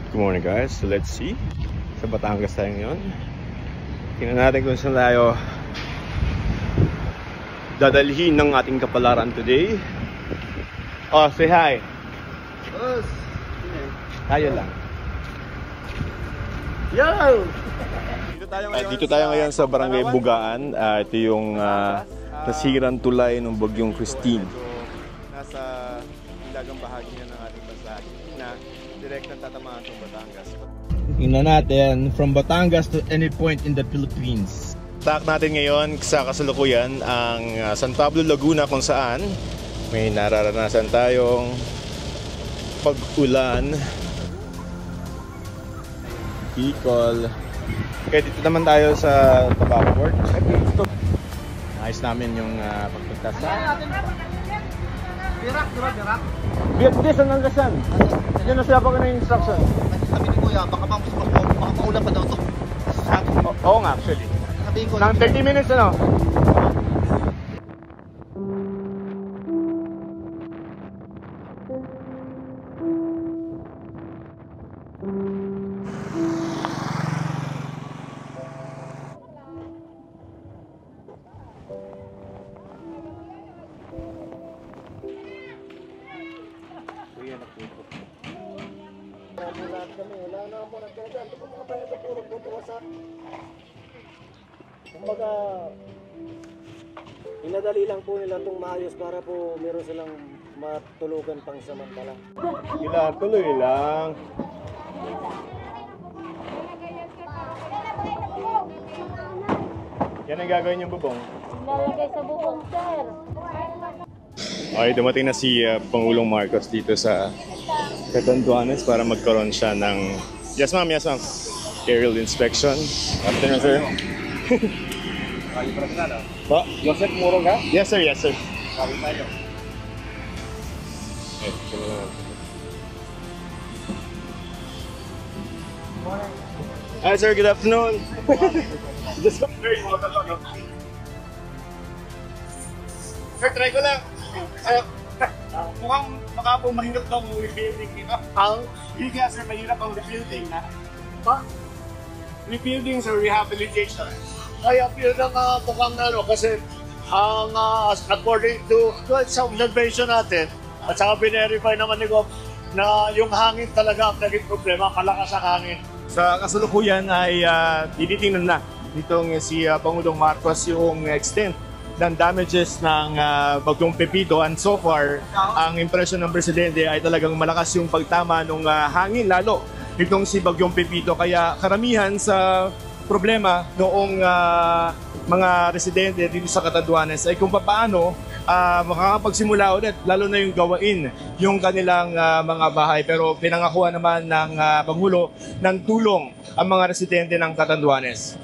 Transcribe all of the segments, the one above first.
Good morning guys, so let's see. Sa Batangas tayo ngayon. Tingnan natin kung saan tayo dadalhin ng ating kapalaran today. Oh, say hi. Boss. Tayo lang. Yo! Dito tayo ngayon sa Barangay Bugaan. Ito yung nasirang tulay ng bagyong Christine. Nasa hilagang bahagi niya ng ating bansa na direktang tatamaan ng Batangas. Tingnan natin from Batangas to any point in the Philippines. Talk natin ngayon sa kasalukuyan ang San Pablo, Laguna, kung saan may nararanasan tayong pag-ulan. Bicol. Okay, dito naman tayo sa Tabaco Port. Ayos namin yung pagpunta sa Birak. Hindi, saan ang gasan? Yan na sila pa ka ng instruction. Sabi ni Kuya, baka maulan pa daw to. Oo nga, actually. Sabihin ko, Nang 30 minutes ano? Kumbaga, inadali lang po nila itong maayos para po meron silang matulugan pang samantala. Tuloy lang. Yan ang gagawin yung bubong. Lalagay sa bubong, sir. Okay, dumating na si Pangulong Marcos dito sa Catanduanes para magkaroon siya ng yes ma'am, aerial inspection. Afternoon, sir. Pa? Joseph Murong ha? Yes, sir. Hi, sir. Good afternoon. Just very welcome. Sir, try ko lang. Mukhang baka po mahirap daw ang rebuilding dito. Hindi kaya sir, mahirap ang rebuilding na. Rebuilding sa rehabilitation. Kaya feel ng mukhang kasi ang according to sa observation natin at saka verify naman ni Gov na yung hangin talaga ang naging problema, kalakas ang hangin. Sa kasalukuyan ay tinitingnan na nitong si Pangulong Marcos yung extent ng damages ng bagyong Pepito, and so far ang impression ng presidente ay talagang malakas yung pagtama ng hangin lalo nitong si bagyong Pepito, kaya karamihan sa problema noong mga residente dito sa Catanduanes ay kung paano makakapagsimula ulit, lalo na yung gawain yung kanilang mga bahay. Pero pinangakuan naman ng Pangulo ng tulong ang mga residente ng Catanduanes.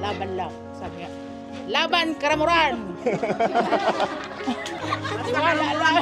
Laban lang, sabi nga. Laban, Karamuran! Wala lang.